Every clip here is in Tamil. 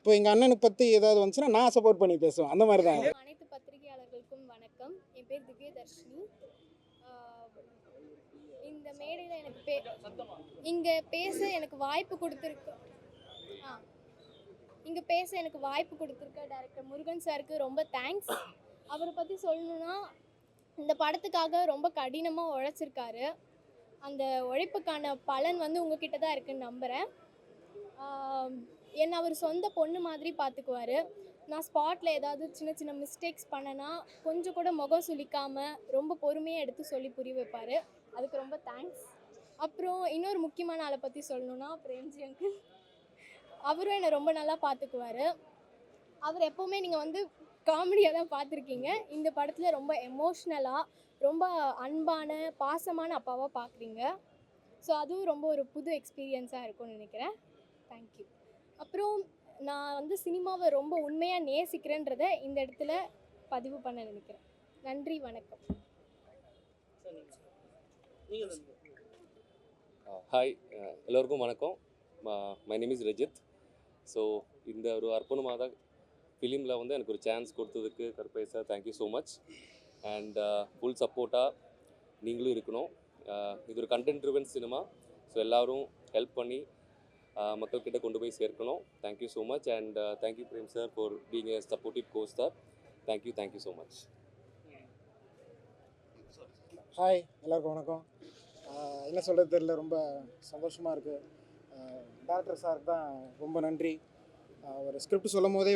இப்போ எங்கள் அண்ணனுக்கு பற்றி ஏதாவது வந்துச்சுன்னா நான் சப்போர்ட் பண்ணி பேசுவேன், அந்த மாதிரி தான். அனைத்து பத்திரிகையாளர்களுக்கும் வணக்கம். என் பேர் திவ்யதர்ஷினி. இந்த மேடையில் இங்கே பேச எனக்கு வாய்ப்பு கொடுத்துருக்கு டைரக்டர் முருகன் சாருக்கு ரொம்ப தேங்க்ஸ். அவரை பற்றி சொல்லணுன்னா, இந்த படத்துக்காக ரொம்ப கடினமாக உழைச்சிருக்காரு. அந்த உழைப்புக்கான பலன் உங்ககிட்ட தான் இருக்குன்னு நம்புகிறேன். என்னை அவர் சொந்த பொண்ணு மாதிரி பார்த்துக்குவார். நான் ஸ்பாட்டில் ஏதாவது சின்ன சின்ன மிஸ்டேக்ஸ் பண்ணேன்னா கொஞ்சம் கூட முகம் சுளிக்காமல் ரொம்ப பொறுமையாக எடுத்து சொல்லி புரிய வைப்பார். அதுக்கு ரொம்ப தேங்க்ஸ். அப்புறம் இன்னொரு முக்கியமான ஆளை பற்றி சொல்லணுன்னா, பிரேம்ஜி அங்கிள். அவரும் என்னை ரொம்ப நல்லா பார்த்துக்குவார். அவர் எப்போவுமே நீங்கள் காமெடியாக தான் பார்த்துருக்கீங்க. இந்த படத்தில் ரொம்ப எமோஷ்னலாக, ரொம்ப அன்பான பாசமான அப்பாவாக பார்க்குறீங்க. ஸோ அதுவும் ரொம்ப ஒரு புது எக்ஸ்பீரியன்ஸாக இருக்கும்னு நினைக்கிறேன். தேங்க்யூ. அப்புறம் நான் சினிமாவை ரொம்ப உண்மையாக நேசிக்கிறேன்றதை இந்த இடத்துல பதிவு பண்ண நினைக்கிறேன். நன்றி, வணக்கம். ஹாய், எல்லோருக்கும் வணக்கம். My name is Rajith. So இந்த ஒரு அர்ப்பணமாக ஃபிலிமில் எனக்கு ஒரு சான்ஸ் கொடுத்ததுக்கு கருப்பை sir thank you so much. And full சப்போர்ட்டாக நீங்களும் இருக்கணும். இது ஒரு கண்டென்ட் ட்ரிவன் சினிமா. ஸோ எல்லோரும் ஹெல்ப் பண்ணி மக்கள்கிட்ட கொண்டு போய் சேர்க்கணும். Thank you so much. And thank you Prem sir for being a supportive co star. Thank you so much. Hi, எல்லாருக்கும் வணக்கம். என்ன சொல்கிறது தெரியல, ரொம்ப சந்தோஷமாக இருக்குது. டேரக்டர் சாருக்கு தான் ரொம்ப நன்றி. ஒரு ஸ்கிரிப்ட் சொல்லும் போதே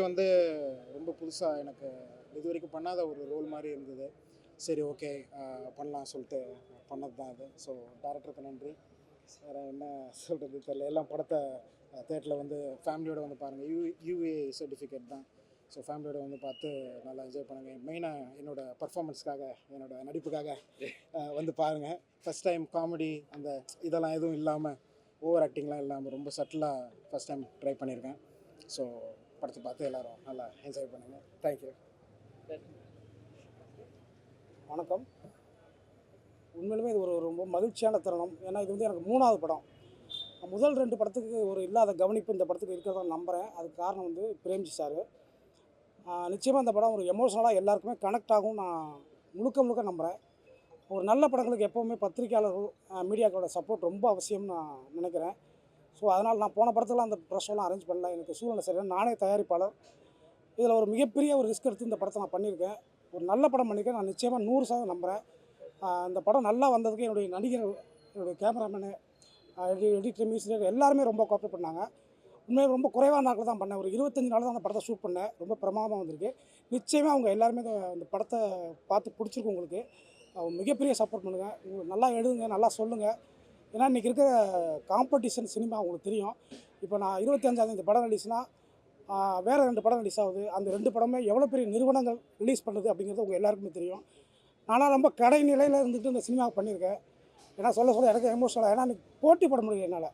ரொம்ப புதுசாக எனக்கு இது வரைக்கும் பண்ணாத ஒரு ரோல் மாதிரி இருந்தது. சரி, ஓகே பண்ணலாம் சொல்லிட்டு பண்ணது தான் அது. ஸோ டேரக்டருக்கு நன்றி. வேறு என்ன சொல்கிறது தெரியல. எல்லாம் படத்தை தேட்டரில் ஃபேமிலியோடு பாருங்கள். யூஏ சர்டிஃபிகேட் தான். ஸோ ஃபேமிலியோடு பார்த்து நல்லா என்ஜாய் பண்ணுங்கள். மெயினாக என்னோடய பர்ஃபார்மன்ஸ்க்காக, என்னோடய நடிப்புக்காக பாருங்கள். ஃபஸ்ட் டைம் காமெடி அந்த இதெல்லாம் எதுவும் இல்லாமல், ஓவர் ஆக்டிங்லாம் இல்லாமல் ரொம்ப சட்டிலாக ஃபஸ்ட் டைம் ட்ரை பண்ணியிருக்கேன். ஸோ படத்தை பார்த்து எல்லோரும் நல்லா என்ஜாய் பண்ணுங்கள். தேங்க்யூ. வணக்கம். உண்மையிலுமே இது ஒரு ரொம்ப மகிழ்ச்சியான தருணம். ஏன்னா இது எனக்கு 3வது படம். முதல் 2 படத்துக்கு ஒரு இல்லாத கவனிப்பு இந்த படத்துக்கு இருக்கிறதா நம்புகிறேன். அதுக்கு காரணம் பிரேம்ஜி சார். நிச்சயமாக இந்த படம் ஒரு எமோஷனலாக எல்லாருக்குமே கனெக்ட் ஆகும் நான் முழுக்க நம்புகிறேன். ஒரு நல்ல படங்களுக்கு எப்போவுமே பத்திரிக்கையாளர்கள், மீடியாக்களோட சப்போர்ட் ரொம்ப அவசியம்னு நான் நினைக்கிறேன். ஸோ அதனால் நான் போன படத்துலாம் அந்த ப்ரெஷ்ஷெல்லாம் அரேஞ்ச் பண்ணல. எனக்கு சூழ்நிலை சரியான, நானே தயாரிப்பாளர். இதில் ஒரு மிகப்பெரிய ஒரு ரிஸ்க் எடுத்து இந்த படத்தை நான் பண்ணியிருக்கேன். ஒரு நல்ல படம் பண்ணியிருக்கேன். நான் நிச்சயமாக 100% நம்புகிறேன். இந்த படம் நல்லா வந்ததுக்கு என்னுடைய நடிகர்கள், என்னுடைய கேமராமேனு, எடிட்டர், மியூசிக் எல்லாருமே ரொம்ப கோஆப்ரேட் பண்ணாங்க. உண்மையாக ரொம்ப குறைவான நாட்கள் தான் பண்ணேன். ஒரு 25 நாள் தான் அந்த படத்தை ஷூட் பண்ணேன். ரொம்ப பிரமாதமாக வந்திருக்கு. நிச்சயமாக அவங்க எல்லாருமே இந்த படத்தை பார்த்து பிடிச்சிருக்கு. உங்களுக்கு மிகப்பெரிய சப்போர்ட் பண்ணுங்கள். நல்லா எழுதுங்க, நல்லா சொல்லுங்கள். ஏன்னா இன்றைக்கி இருக்கிற காம்படிஷன் சினிமா உங்களுக்கு தெரியும். இப்போ நான் 25ஆம் இந்த படம் ரிலீஸ்னால் வேறு 2 படம் ரிலீஸ் ஆகுது. அந்த 2 படமே எவ்வளோ பெரிய நிறுவனங்கள் ரிலீஸ் பண்ணுறது அப்படிங்கிறது உங்கள் எல்லாருக்குமே தெரியும். நானும் ரொம்ப கடைநிலையில் இருந்துட்டு இந்த சினிமாவை பண்ணியிருக்கேன். ஏன்னா சொல்ல எனக்கு எமோஷனலாக, ஏன்னா எனக்கு போட்டி போட முடியல. என்னால்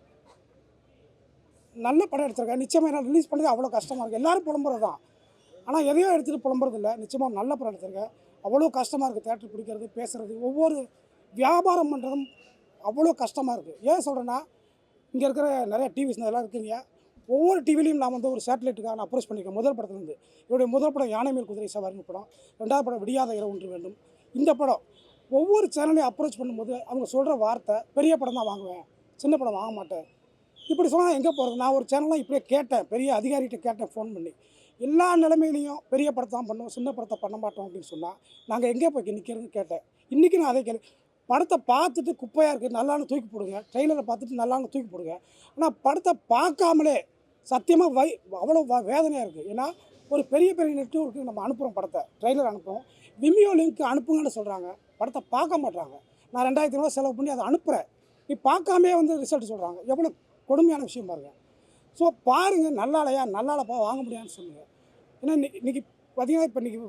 நல்ல படம் எடுத்திருக்கேன். நிச்சயமாக என்னால் ரிலீஸ் பண்ணது அவ்வளோ கஷ்டமாக இருக்குது. எல்லோரும் புலம்புறது தான், ஆனால் எதையோ எடுத்துகிட்டு புலம்புறது இல்லை. நிச்சயமாக நல்ல படம் எடுத்திருக்கேன். அவ்வளோ கஷ்டமாக இருக்குது. தேட்டர் பிடிக்கிறது, பேசுகிறது, ஒவ்வொரு வியாபாரம் பண்ணுறதும் அவ்வளோ கஷ்டமாக இருக்குது. ஏன் சொல்கிறேன்னா, இங்கே இருக்கிற நிறைய டிவிஸ் எல்லாம் இருக்குங்க. ஒவ்வொரு டிவிலையும் நான் ஒரு சேட்டலைட்டுக்காக நான் அப்ரோச் பண்ணியிருக்கேன். முதல் படத்துலேருந்து என்னுடைய முதல் படம் யானை மேல் குதிரை சவாரின்னு படம். 2வது படம் விடியாத இரவு ஒன்று வேண்டும். இந்த படம் ஒவ்வொரு சேனலையும் அப்ரோச் பண்ணும்போது அவங்க சொல்கிற வார்த்தை, பெரிய படம் தான் வாங்குவேன், சின்ன படம் வாங்க மாட்டேன். இப்படி சொன்னால் எங்கே போகிறது? நான் ஒரு சேனல்லாம் இப்படியே கேட்டேன், பெரிய அதிகாரிகிட்ட கேட்டேன் ஃபோன் பண்ணி. எல்லா நிலைமையிலையும் பெரிய படத்தை தான் பண்ணுவோம், சின்ன படத்தை பண்ண மாட்டோம் அப்படின்னு சொன்னால் நாங்கள் எங்கே போய் நிற்கிறதுன்னு கேட்டேன். இன்றைக்கி நான் அதே படத்தை பார்த்துட்டு குப்பையாக இருக்குது, நல்லான்னு தூக்கி போடுங்க. ட்ரெய்லரை பார்த்துட்டு நல்லான்னு தூக்கி போடுங்க. ஆனால் படத்தை பார்க்காமலே சத்தியமாக அவ்வளோ வேதனையாக இருக்குது. ஏன்னா ஒரு பெரிய நெட்வொர்க்கு நம்ம அனுப்புகிறோம், படத்தை ட்ரெய்லர் அனுப்புகிறோம், விமியோ லிங்க் அனுப்புங்கன்னு சொல்கிறாங்க. படத்தை பார்க்க மாட்டாங்க. நான் 2500 ரூபா செலவு பண்ணி அதை அனுப்புகிறேன். நீ பார்க்காமே ரிசல்ட் சொல்கிறாங்க. எவ்வளோ கொடுமையான விஷயம் பாருங்கள். ஸோ பாருங்கள், நல்லாலையா நல்லாலப்பா வாங்க முடியாதுன்னு சொல்லுங்கள். ஏன்னா இன்றைக்கி பார்த்தீங்கன்னா, இப்போ இன்றைக்கி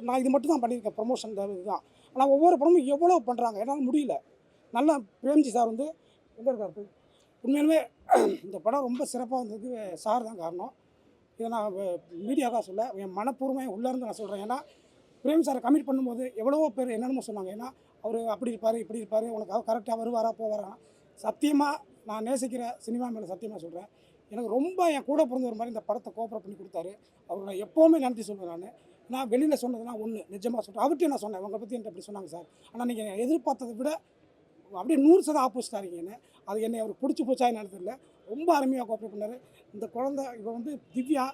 நான் இது மட்டும் தான் பண்ணியிருக்கேன், ப்ரொமோஷன் இதுதான். ஆனால் ஒவ்வொரு படமும் எவ்வளோ பண்ணுறாங்க, என்னால் முடியல. நல்லா பிரேம்ஜி சார் எங்கே இருக்காரு? உண்மையிலுமே இந்த படம் ரொம்ப சிறப்பாக வந்ததுக்கு சார் தான் காரணம். இதை நான் மீடியாவாக சொல்ல, என் மனப்பூர்வமாக உள்ளேருந்து நான் சொல்கிறேன். ஏன்னா பிரேம் சாரை கமிட் பண்ணும்போது எவ்வளவோ பேர் என்னென்னமோ சொன்னாங்க. ஏன்னா அவர் அப்படி இருப்பார், இப்படி இருப்பார், உனக்கு கரெக்டாக வருவாரா போவாரா. சத்தியமாக நான் நேசிக்கிற சினிமா மேலே சத்தியமாக சொல்கிறேன், எனக்கு ரொம்ப என் கூட பிறந்த ஒரு மாதிரி இந்த படத்தை கோஆப்ரேட் பண்ணி கொடுத்தாரு. அவருக்கு நான் எப்போவுமே நன்றி சொல்லுவேன். நான் வெளியில் சொன்னதுனா ஒன்று நிஜமாக சொல்கிறேன். அவர்கிட்டையும் நான் சொன்னேன், உங்களை பற்றி என்கிட்ட இப்படி சொன்னாங்க சார், ஆனால் நீங்கள் எதிர்பார்த்ததை விட அப்படியே 100% ஆப்போசிட்டாக இருக்கீங்கன்னு. அது என்னை அவருக்கு பிடிச்சி போச்சா என்னன்னு தெரியல. ரொம்ப அருமையாக கோஆப்ரேட் பண்ணார். இந்த குழந்தை இவன் வந்து திவ்யா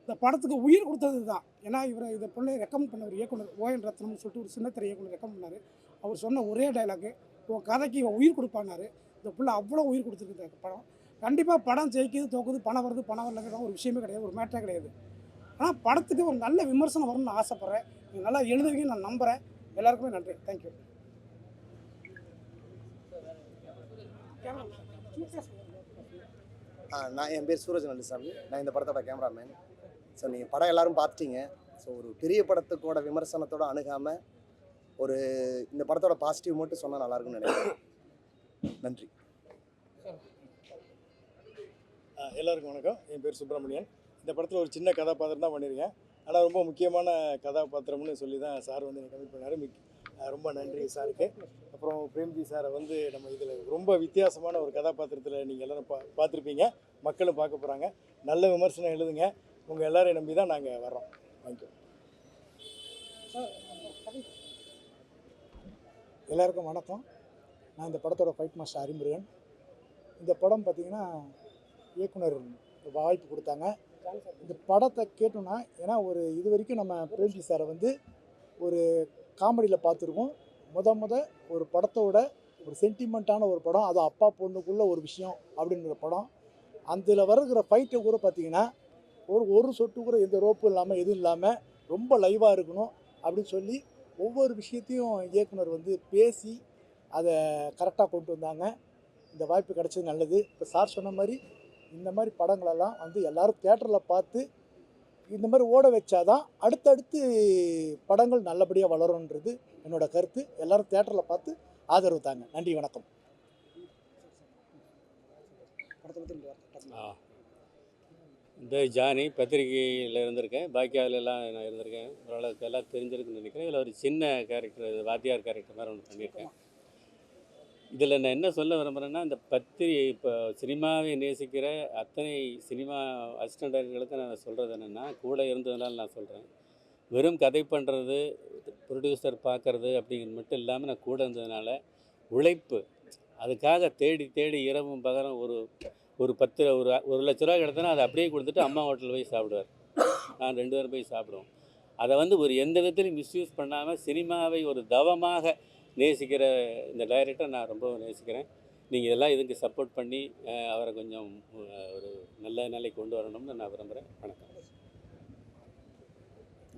இந்த படத்துக்கு உயிர் கொடுத்தது தான். ஏன்னா இதை பிள்ளை ரெக்கமெண்ட் பண்ண ஒரு இயக்குனர் ஓஎன் ரத்னம்னு சொல்லிட்டு ஒரு சின்னத்திரை இயக்குனர் ரெக்கமெண்ட் பண்ணார். அவர் சொன்ன ஒரே டைலாக்கு, உன் கதைக்கு இவன் உயிர் கொடுப்பானாரு. இந்த பிள்ளை அவ்வளோ உயிர் கொடுத்துருக்கு இந்த படம். கண்டிப்பாக படம் ஜெயிக்குது தோக்குது, பணம் வருது பணம் வரலங்கிற ஒரு விஷயமே கிடையாது, ஒரு மேட்டரே கிடையாது. ஆனால் படத்துக்கு ஒரு நல்ல விமர்சனம் வரும்னு நான் ஆசைப்பட்றேன். நீங்கள் நல்லா எழுதுவீங்கன்னு நான் நம்புகிறேன். எல்லாருக்குமே நன்றி. தேங்க்யூ. நான் என் பேர் சூரஜ் நல்லுசாமி. நான் இந்த படத்தோட கேமராமேன். ஸோ நீங்கள் படம் எல்லோரும் பார்த்துட்டீங்க. ஸோ ஒரு பெரிய படத்துக்கோட விமர்சனத்தோடு அணுகாமல் ஒரு இந்த படத்தோட பாசிட்டிவ் மட்டும் சொன்னால் நல்லாயிருக்கும்னு நினைக்கிறேன். நன்றி. எல்லாருக்கும் வணக்கம். என் பேர் சுப்பிரமணியன். இந்த படத்தில் ஒரு சின்ன கதாபாத்திரம் தான் பண்ணியிருக்கேன். ஆனால் ரொம்ப முக்கியமான கதாபாத்திரம்னு சொல்லி தான் சார் வந்து எனக்கு கமிட் பண்ணார். ரொம்ப நன்றி சாருக்கு. அப்புறம் பிரேம்ஜி சாரை வந்து நம்ம இதில் ரொம்ப வித்தியாசமான ஒரு கதாபாத்திரத்தில் நீங்கள் எல்லோரும் பார்த்துருப்பீங்க, மக்களும் பார்க்க போகிறாங்க. நல்ல விமர்சனம் எழுதுங்க. உங்கள் எல்லோரையும் நம்பி தான் நாங்கள் வர்றோம். தேங்க்யூ. எல்லாருக்கும் வணக்கம். நான் இந்த படத்தோட ஃபைட் மாஸ்டர் அறிமுருகன். இந்த படம் பார்த்திங்கன்னா இயக்குனர் வாய்ப்பு கொடுத்தாங்க. இந்த படத்தை கேட்டோன்னா, ஏன்னா இது வரைக்கும் நம்ம பிரேம்ஜி சாரை வந்து ஒரு காமெடியில் பார்த்துருக்கோம். முத ஒரு படத்தோட ஒரு சென்டிமெண்ட்டான ஒரு படம், அது அப்பா பொண்ணுக்குள்ள ஒரு விஷயம் அப்படின்ற படம். அதில் வருகிற ஃபைட்டை கூட பார்த்திங்கன்னா ஒரு சொட்டு கூட எந்த ரோப்பும் இல்லாமல் எதுவும் இல்லாமல் ரொம்ப லைவாக இருக்கணும் அப்படின்னு சொல்லி ஒவ்வொரு விஷயத்தையும் இயக்குனர் வந்து பேசி அதை கரெக்டாக கொண்டு வந்தாங்க. இந்த வாய்ப்பு கிடைச்சது நல்லது. இப்போ சார் சொன்ன மாதிரி இந்த மாதிரி படங்களெல்லாம் வந்து எல்லோரும் தேட்டரில் பார்த்து இந்த மாதிரி ஓட வச்சாதான் அடுத்தடுத்து படங்கள் நல்லபடியாக வளரும்ன்றது என்னோட கருத்து. எல்லோரும் தேட்டரில் பார்த்து ஆதரவு தாங்க. நன்றி, வணக்கம். இந்த ஜானி பத்திரிகையில் இருந்திருக்கேன், பாக்கியாவிலலாம் நான் இருந்திருக்கேன். ஓரளவுக்கு எல்லாம் தெரிஞ்சிருக்குன்னு நினைக்கிறேன். இதில் ஒரு சின்ன கேரக்டர், வாத்தியார் கேரக்டர் மாதிரி ஒன்று பண்ணியிருக்கேன். இதில் நான் என்ன சொல்ல விரும்புகிறேன்னா, இந்த இப்போ சினிமாவை நேசிக்கிற அத்தனை சினிமா அசிஸ்டன்ட் டைரக்டர்களுக்கு நான் சொல்கிறது என்னென்னா, கூட இருந்ததுனால நான் சொல்கிறேன், வெறும் கதை பண்ணுறது, ப்ரொடியூசர் பார்க்குறது அப்படிங்கிறது மட்டும் இல்லாமல் நான் கூட இருந்ததுனால உழைப்பு, அதுக்காக தேடி தேடி இரவும் பகலும் ஒரு 1,00,000 கிடத்தனா அதை அப்படியே கொடுத்துட்டு அம்மா ஹோட்டலில் போய் சாப்பிடுவார். நான் 2 பேரும் போய் சாப்பிடுவோம். அதை வந்து எந்த விதத்துலையும் மிஸ்யூஸ் பண்ணாமல் சினிமாவை ஒரு தவமாக நேசிக்கிற இந்த டைரக்டரை நான் ரொம்ப நேசிக்கிறேன். நீங்கள் இதெல்லாம் இதுக்கு சப்போர்ட் பண்ணி அவரை கொஞ்சம் ஒரு நல்ல நிலைக்கு கொண்டு வரணும்னு நான் விரும்புகிறேன். வணக்கம்.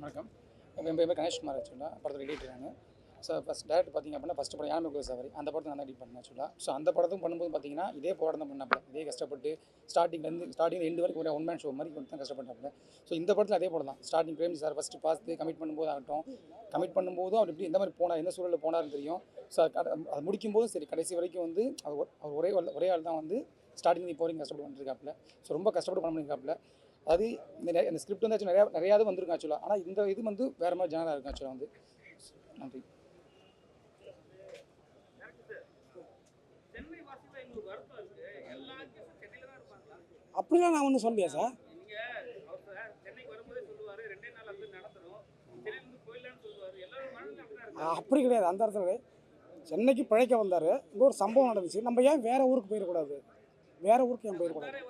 வணக்கம். என் பேர் கணேஷ்குமார். ஆக்சுவலாக படத்தில் எடிட்டர் நான். ஸோ ஃபஸ்ட் டேரக்டர் பார்த்திங்க அப்படின்னா ஃபஸ்ட்டு படம் யானை சவாரி, அந்த படத்தை நான் தான் எடிட் பண்ணேன் ஆக்சுவலாக. ஸோ அந்த படத்தும் பண்ணும்போது பார்த்திங்கன்னா இதே படம் தான் பண்ணாப்புல, இதே கஷ்டப்பட்டு ஸ்டார்டிங் எண்டு வரைக்கும் ஒரு ஒன் மேன் ஷோ மாதிரி தான் கஷ்டப்பட்டாப்புல. ஸோ இந்த படத்தில் அதே படம் தான். ஸ்டார்டிங் பிரேம்ஜி சார் ஃபஸ்ட்டு பார்த்து கமிட் பண்ணும்போது ஆகட்டும், கமிட் பண்ணும்போதும் அவர் எப்படி எந்த மாதிரி போனார், எந்த சூழலில் போனார்னு தெரியும். ஸோ அது முடிக்கும்போதும் சரி, கடைசி வரைக்கும் வந்து அவர் ஒரே ஆள் தான் வந்து ஸ்டார்டிங் இப்போ வரைக்கும் கஷ்டப்பட்டு பண்ணிருக்காப்புல. ஸோ ரொம்ப கஷ்டப்பட்டு பண்ண பண்ணியிருக்காப்புல. அது இந்த ஸ்கிரிப்ட் வந்து நிறையா வந்துருக்கும் ஆக்சுவலாக. ஆனால் இந்த இது வந்து வேறு மாதிரி ஜானராக இருக்கும் ஆக்சுவலாக வந்து. நன்றி. அப்படிலாம் நான் ஒன்றும் சொல்லலையா சார்? அப்படி கிடையாது. அந்த இடத்துல சென்னைக்கு பிழைக்க வந்தார். இங்கே ஒரு சம்பவம் நடந்துச்சு. நம்ம ஏன் வேறு ஊருக்கு போயிடக்கூடாது? வேறு ஊருக்கு ஏன் போயிடக்கூடாது?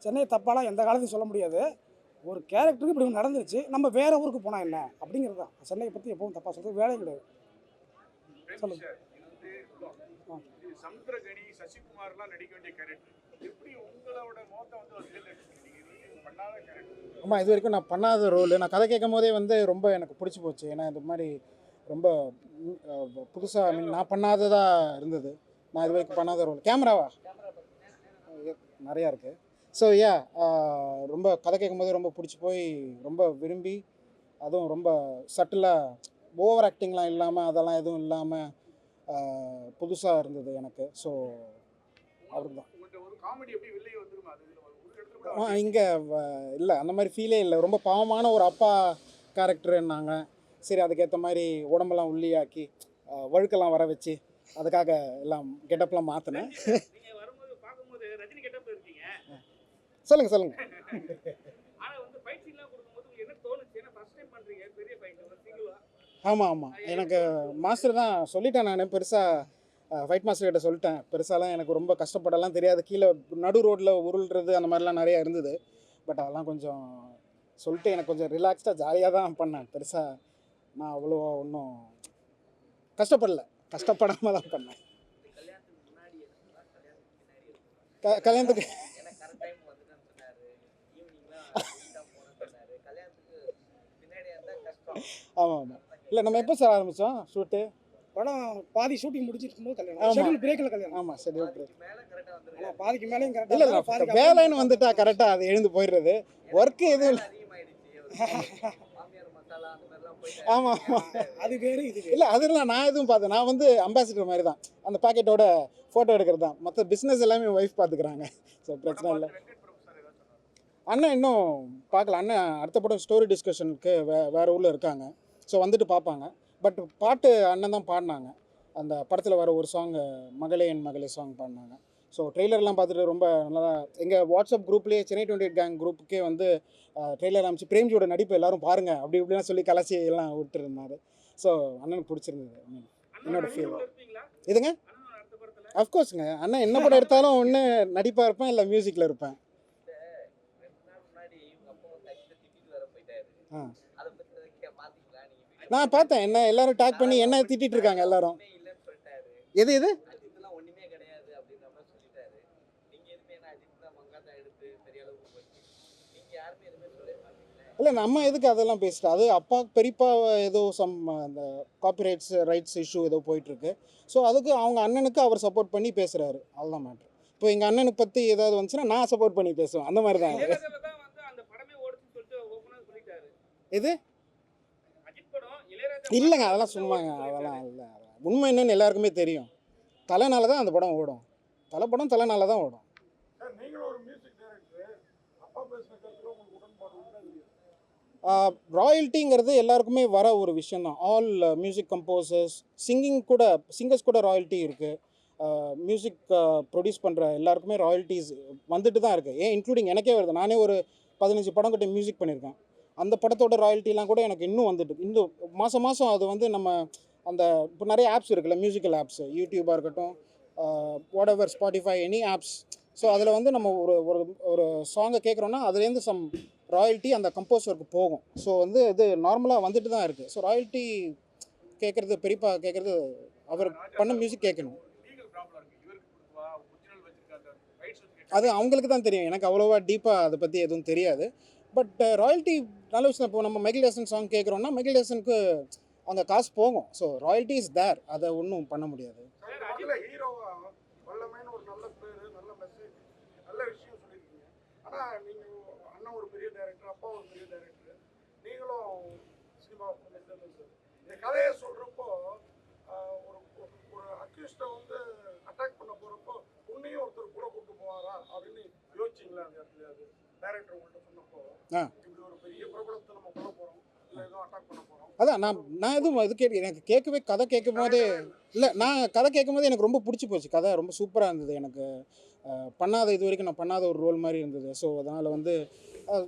சென்னை தப்பாலாம் எந்த காலத்தையும் சொல்ல முடியாது. ஒரு கேரக்டருக்கு இப்படி ஒன்று நடந்துருச்சு, நம்ம வேறு ஊருக்கு போனால் என்ன அப்படிங்கிறது தான். சென்னையை பற்றி எப்பவும் தப்பாக சொல்கிறது வேலையும் கிடையாது. சொல்லுங்கள். சமுத்திரகனி, சசிகுமார்லாம் நடிக்க வேண்டிய கேரக்டர் எப்படி உங்களோட மோகம் வந்து பண்ணாத கேரக்டர்? ஆமாம், இது வரைக்கும் நான் பண்ணாத ரோல். நான் கதை கேட்கும் போதே வந்து ரொம்ப எனக்கு பிடிச்சி போச்சு. ஏன்னா இந்த மாதிரி ரொம்ப புதுசாக நான் பண்ணாததாக இருந்தது. நான் இது வரைக்கும் பண்ணாத ரோல். கேமராவா நிறையா இருக்குது. ஸோ ரொம்ப கதை கேட்கும் போதே ரொம்ப பிடிச்சி போய் ரொம்ப விரும்பி, அதுவும் ரொம்ப சட்டிலாக ஓவர் ஆக்டிங்லாம் இல்லாமல் அதெல்லாம் எதுவும் இல்லாமல் புதுசாக இருந்தது எனக்கு. ஸோ அவருக்கு தான் இங்கே இல்லை, அந்த மாதிரி ஃபீலே இல்லை. ரொம்ப பாவமான ஒரு அப்பா கேரக்டருன்னாங்க. சரி, அதுக்கேற்ற மாதிரி உடம்பெல்லாம் உள்ளியாக்கி வழுக்கெல்லாம் வர வச்சு அதுக்காக எல்லாம் கெட்டப்லாம் மாற்றினேன். சொல்லுங்கள் சொல்லுங்கள். ஆனா வந்து ஃபைட் சீன்லாம் கொடுக்கும்போது உங்களுக்கு என்ன தோணுச்சு? ஏன்னா ஃபர்ஸ்ட் டைம் பண்றீங்க பெரிய ஃபைட் ஒரு சிங்கிளா. ஆமாம் ஆமாம், எனக்கு மாஸ்டர் தான் சொல்லிட்டேன். நான் பெருசாக ஃபைட் மாஸ்டர் கிட்ட சொல்லிட்டேன். பெருசாலாம் எனக்கு ரொம்ப கஷ்டப்படலாம் தெரியாது. கீழே நடு ரோட்டில் உருள்றது அந்த மாதிரிலாம் நிறையா இருந்தது. பட் அதெல்லாம் கொஞ்சம் சொல்லிட்டு எனக்கு கொஞ்சம் ரிலாக்ஸ்டாக ஜாலியாக தான் பண்ணேன். பெருசாக நான் அவ்வளோ ஒன்றும் கஷ்டப்படல, கஷ்டப்படாமல் தான் பண்ணேன். கல்யாணத்துக்கு ஆமாம் ஆமாம். இல்லை நம்ம எப்போ சார் ஆரம்பித்தோம் ஷூட்டு? படம் பாதி ஷூட்டிங் முடிச்சிட்டு இருக்கும்போது ஆமா. கல்யாணம், ஷெட்யூல் பிரேக்கில் கல்யாணம். ஆமாம் ஷெட்யூல் பிரேக். ஆனால் பாதிக்கு மேலேயும் இல்லை கரெக்டாக இல்லை பாதிக்கு வேலைன்னு வந்துட்டா கரெக்டாக அது எழுந்து போயிடுறது. ஒர்க்கு எதுவும் இல்லை. ஆமாம் ஆமாம். அது வேறு இது வேறு. இல்லை அதெல்லாம் நான் எதுவும் பார்த்தேன். நான் வந்து அம்பாசிடர் மாதிரி தான், அந்த பாக்கெட்டோட ஃபோட்டோ எடுக்கிறது தான். மற்ற பிஸ்னஸ் எல்லாமே ஒய்ஃப் பார்த்துக்கிறாங்க. ஸோ பிரச்சனை இல்லை. வெங்கட் பிரபு சார் ஏதாவது சொன்னாங்க? அண்ணன் இன்னும் பார்க்கல. அண்ணன் அடுத்த படம் ஸ்டோரி டிஸ்கஷனுக்கு வேறு ஊரில் இருக்காங்க. ஸோ வந்துட்டு பார்ப்பாங்க. பட் பாட்டு அண்ணன் தான் பாடினாங்க. அந்த படத்தில் வர ஒரு சாங் மகளே என் மகளே சாங் பாடினாங்க. ஸோ ட்ரெய்லர்லாம் பார்த்துட்டு ரொம்ப நல்லா. எங்கள் வாட்ஸ்அப் குரூப்லேயே சென்னை 28 கேங் குரூப்புக்கே வந்து ட்ரெய்லர் அமைச்சு பிரேம்ஜியோட நடிப்பு எல்லாரும் பாருங்கள் அப்படி இப்படிலாம் சொல்லி கலாச்சி எல்லாம் விட்டுருந்தாரு. ஸோ அண்ணனுக்கு பிடிச்சிருந்தது. என்னோட ஃபீல் இருப்பீங்களா? இதுங்க. அண்ணன் அடுத்த படத்துல அஃப்கோர்ஸுங்க, அண்ணன் என்ன படம் எடுத்தாலும் ஒன்று நடிப்பாக இருப்பேன், இல்லை மியூசிக்கில் இருப்பேன். ஆ நான் பார்த்தேன். என்ன எல்லாரும் டேக் பண்ணி என்ன திட்டிட்டு இருக்காங்க எல்லாரும். எது எது இல்லை நம்ம எதுக்கு அதெல்லாம் பேசிட்டோம். அது அப்பா பெரியப்பா ஏதோ சம் அந்த காப்பிரைட்ஸ் ரைட்ஸ் இஷ்யூ ஏதோ போயிட்டுருக்கு. ஸோ அதுக்கு அவங்க அண்ணனுக்கு அவர் சப்போர்ட் பண்ணி பேசுகிறாரு. அதுதான் மேட்ரு. இப்போ எங்கள் அண்ணனுக்கு பற்றி ஏதாவது வந்துச்சுன்னா நான் சப்போர்ட் பண்ணி பேசுவேன். அந்த மாதிரி தான். இளையராஜால தான் வந்து அந்த படமே ஓடுச்சுன்னு சொல்லிட்டு ஓப்பனா சொல்லிட்டாரு. எது அஜித் படம் இளையராஜா இல்லைங்க, அதெல்லாம் சும்மாங்க. அதெல்லாம் இல்லை. உண்மை என்னன்னு எல்லாருக்குமே தெரியும். தலைனால தான் அந்த படம் ஓடும். தலை படம் தலைனால தான் ஓடும். சார் நீங்களும் ஒரு மியூசிக் டைரக்டர், அப்பா பேசின கருத்துல உங்களுக்கு உடன்பாடு உண்டா இல்லையா? ராயல்ட்டிங்கிறது எல்லாருக்குமே வர ஒரு விஷயந்தான். ஆல் மியூசிக் கம்போசர்ஸ் சிங்கர்ஸ் கூட ராயல்ட்டி இருக்குது. மியூசிக் ப்ரொடியூஸ் பண்ணுற எல்லாருக்குமே ராயல்ட்டிஸ் வந்துட்டு தான் இருக்குது. ஏன் இன்க்ளூடிங் எனக்கே வருது. நானே ஒரு 15 படம் கிட்ட மியூசிக் பண்ணியிருக்கேன். அந்த படத்தோட ராயல்ட்டிலாம் கூட எனக்கு இன்னும் வந்துட்டு இன்னும் மாதம் அது வந்து நம்ம அந்த இப்போ நிறைய ஆப்ஸ் இருக்குல்ல, மியூசிக்கல் ஆப்ஸ், யூடியூபாக இருக்கட்டும், what ever Spotify, any apps. So அதில் வந்து நம்ம ஒரு ஒரு ஒரு சாங்கை கேட்குறோன்னா அதுலேருந்து சம் ராயல்ட்டி அந்த கம்போசருக்கு போகும். ஸோ வந்து இது நார்மலாக வந்துட்டு தான் இருக்குது. ஸோ ராயல்ட்டி கேட்குறது, பெரியப்பா கேட்குறது, அவர் பண்ண மியூசிக் கேட்கணும். லீகல் ப்ராப்ளம் இருக்கு. இவருக்கு கொடுப்பா ஒரிஜினல் வச்சிருக்காங்க, ரைட்ஸ் வச்சிருக்காங்க. அது அவங்களுக்கு தான் தெரியும். எனக்கு அவ்வளோவா டீப்பாக அதை பற்றி எதுவும் தெரியாது. பட் ராயல்ட்டி நல்ல விஷயம். இப்போ நம்ம மைக்கேல் ஜாக்சன் சாங் கேட்குறோன்னா மைக்கேல் ஜாக்சனுக்கு அந்த காசு போகும். So royalty is there. அதை ஒன்றும் பண்ண முடியாது. சார் அதுல ஹீரோவா வல்லமையான ஒரு நல்ல பேரு, நல்ல மெசேஜ், நல்ல விஷயம் சொல்லியிருக்கீங்க. ஆனா நீங்க அண்ணன் ஒரு பெரிய டைரக்டர், அப்பா ஒரு பெரிய டைரக்டர், நீங்களும் சினிமா இந்த கதையை சொல்றப்போ ஒரு ஒரு அக்யூஸ்டை வந்து அட்டாக் பண்ண போறப்போ உன்னையும் ஒருத்தர் கூட கூட்டு போவாரா அப்படின்னு யோசிச்சிங்களா? அந்த இடத்துல அது டைரக்டர் உங்கள்கிட்ட சொன்னப்போ இப்படி ஒரு பெரிய பிரபலத்தை நம்ம கொள்ள போறோம், இல்லை ஏதோ அட்டாக் பண்ண போறோம். அதான் நான் எதுவும் இது எனக்கு கேட்கவே கதை கேட்கும் போதே இல்லை, நான் கதை கேட்கும் போது எனக்கு ரொம்ப பிடிச்சி போச்சு. கதை ரொம்ப சூப்பராக இருந்தது. எனக்கு இது வரைக்கும் நான் பண்ணாத ஒரு ரோல் மாதிரி இருந்தது. ஸோ அதனால் வந்து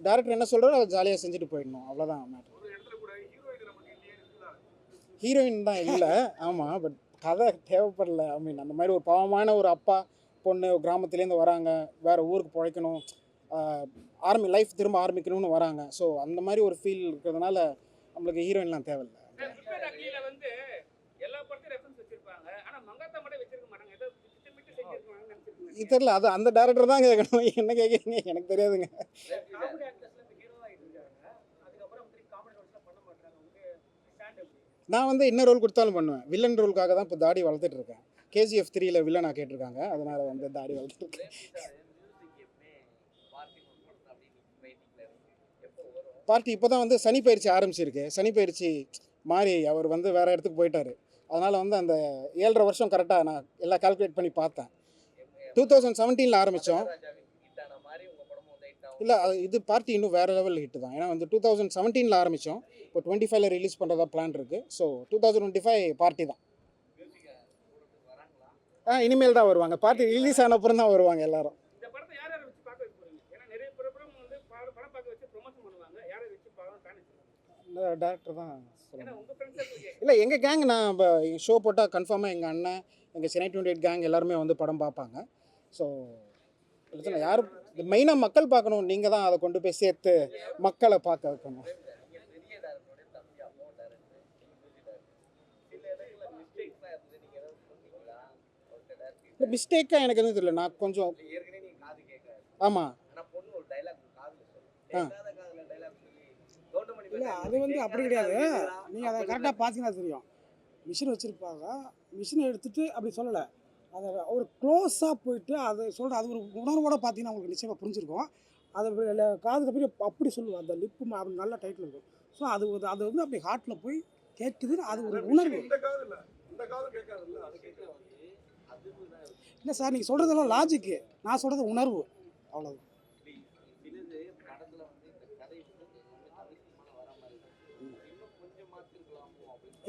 டேரக்டர் என்ன சொல்கிறாரோ அதை ஜாலியாக செஞ்சுட்டு போயிடணும். அவ்வளோதான் மேட்ரு. ஒரு இடத்துல கூட ஹீரோயின் நமக்கு இல்லையே இருக்குதா? ஹீரோயின் தான் இல்லை. ஆமாம். பட் கதை தேவைப்படல. ஐ மீன் அந்த மாதிரி ஒரு பாவமான ஒரு அப்பா பொண்ணு கிராமத்துலேருந்து வராங்க, வேறு ஊருக்கு பிழைக்கணும், லைஃப் திரும்ப ஆரம்பிக்கணும்னு வராங்க. ஸோ அந்த மாதிரி ஒரு ஃபீல் இருக்கிறதுனால நம்மளுக்கு ஹீரோயின்லாம் தேவையில்லை. ரிப்பேர் அக்லியில வந்து எல்லா படத்தையும் ரெஃபரன்ஸ் வச்சிருப்பாங்க, ஆனா மங்காத்தா மட்டும் வச்சிருக்க மாட்டாங்க. ஏதோ திட்டமிட்டு செஞ்சிருக்காங்கன்னு நினைச்சிருக்கீங்க. இது தெரியல. அது அந்த டேரக்டர் தான் கேட்கணும். என்ன கேட்குறீங்க எனக்கு தெரியாதுங்க. காமெடி ஆக்டர்ஸ்ல இந்த ஹீரோவா இருக்காங்க, அதுக்கப்புறம் வந்து காமெடி ரோல்ஸ்லாம் பண்ண மாட்டாங்க. உங்க ஸ்டாண்ட் அப் நான் வந்து என்ன ரோல் கொடுத்தாலும் பண்ணுவேன். வில்லன் ரோலுக்காக தான் இப்போ தாடி வளர்த்துட்டு இருக்கேன். KGF 3ல வில்லனாக கேட்டிருக்காங்க, அதனால் வந்து தாடி வளர்த்துட்டு இருக்கேன். பார்ட்டி இப்போ தான் வந்து சனி பயிற்சி ஆரம்பிச்சிருக்கு. சனி பயிற்சி மாறி அவர் வந்து வேறு இடத்துக்கு போயிட்டார். அதனால் வந்து அந்த 7.5 வருஷம் கரெக்டாக நான் எல்லாம் கால்குலேட் பண்ணி பார்த்தேன். 2017 ஆரம்பித்தோம். இல்லை இது பார்ட்டி இன்னும் வேறு லெவல் ஹிட்டு தான். ஏன்னா வந்து 2017 ஆரம்பித்தோம். இப்போ 25ல ரிலீஸ் பண்ணுறதா பிளான் இருக்குது. ஸோ 2025 பார்ட்டி தான். இனிமேல் தான் வருவாங்க. பார்ட்டி ரிலீஸ் ஆன அப்புறம் தான் வருவாங்க எல்லாரும். இந்த படத்தை யார் யாரை வச்சு பார்க்க வைக்க போறீங்க? ஏன்னா நிறைய டேரக்டர் தான் சொல்லணும். இல்லை எங்கள் கேங் நான் ஷோ போட்டால் கன்ஃபார்மாக எங்கள் அண்ணன் எங்கள் சென்னை 28 கேங் எல்லாருமே வந்து படம் பார்ப்பாங்க. ஸோ பிரச்சனை யாரும் மெயினாக மக்கள் பார்க்கணும். நீங்கள் தான் அதை கொண்டு போய் சேர்த்து மக்களை பார்க்க வைக்கணும். இல்லை மிஸ்டேக்காக எனக்கு எதுவும் தெரியல. நான் கொஞ்சம் ஆமாம் ஆ இல்லை அது வந்து அப்படி கிடையாது. நீங்கள் அதை கரெக்டாக பார்த்தீங்கன்னா தெரியும். மிஷின் வச்சுருப்பாங்க, மிஷினை எடுத்துகிட்டு அப்படி சொல்லலை, அதை ஒரு க்ளோஸாக போயிட்டு அதை சொல்கிற அது ஒரு உணர்வோடு பார்த்தீங்கன்னா உங்களுக்கு நிச்சயமாக புரிஞ்சிருக்கும். அதை காதுக்கு போய் அப்படி சொல்லுவோம், அந்த லிப்பு அப்படி நல்ல டைட்டில் இருக்கும். ஸோ அது அது வந்து அப்படி ஹார்ட்டில் போய் கேட்குது. அது ஒரு உணர்வு. இந்த காது இல்லை, இந்த காது கேட்காதுல்ல, அது கேட்காது. இல்லை சார், நீங்கள் சொல்கிறதெல்லாம் லாஜிக்கு, நான் சொல்கிறது உணர்வு, அவ்வளோதான்.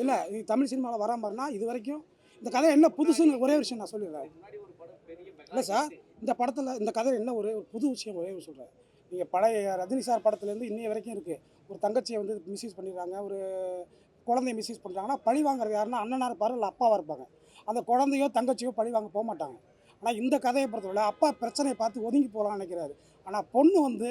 இல்லை இது தமிழ் சினிமாவில் வரா மாதிரினா இது வரைக்கும் இந்த கதை என்ன புதுசுன்னு ஒரே விஷயம் நான் சொல்லிடுறேன். இல்லை சார், இந்த படத்தில் இந்த கதை என்ன ஒரு புது விஷயம் ஒரே ஒரு சொல்கிறேன். நீங்கள் பழைய ரஜினி சார் படத்துலேருந்து இன்னைய வரைக்கும் இருக்குது. ஒரு தங்கச்சியை வந்து மிஸ்யூஸ் பண்ணிடுறாங்க, ஒரு குழந்தைய மிஸ்யூஸ் பண்ணுறாங்கன்னா பழி வாங்குறது யாருன்னா அண்ணனாக இருப்பார், இல்லை அப்பாவாக இருப்பாங்க. அந்த குழந்தையோ தங்கச்சியோ பழி வாங்க போக மாட்டாங்க. ஆனால் இந்த கதையை பொறுத்தவரை அப்பா பிரச்சனையை பார்த்து ஒதுங்கி போகலான்னு நினைக்கிறாரு. ஆனால் பொண்ணு வந்து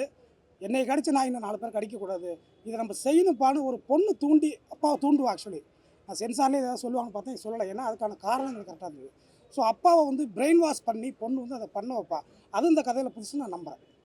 என்னை கடிச்சு நான் இன்னும் 4 பேர் கடிக்கக்கூடாது, இதை நம்ம செய்யணும்பான்னு ஒரு பொண்ணு தூண்டி அப்பாவை தூண்டுவா. ஆக்சுவலி நான் சென்சார்லேயே ஏதாவது சொல்லுவாங்கன்னு பார்த்தேன், சொல்லலை. ஏன்னா அதுக்கான காரணம் எனக்கு கரெக்டாக இருந்தது. ஸோ அப்பாவை வந்து பிரெயின் வாஷ் பண்ணி பொண்ணு வந்து அதை பண்ண வைப்பா. அது இந்த கதையில் புதுசு நான் நம்புகிறேன்.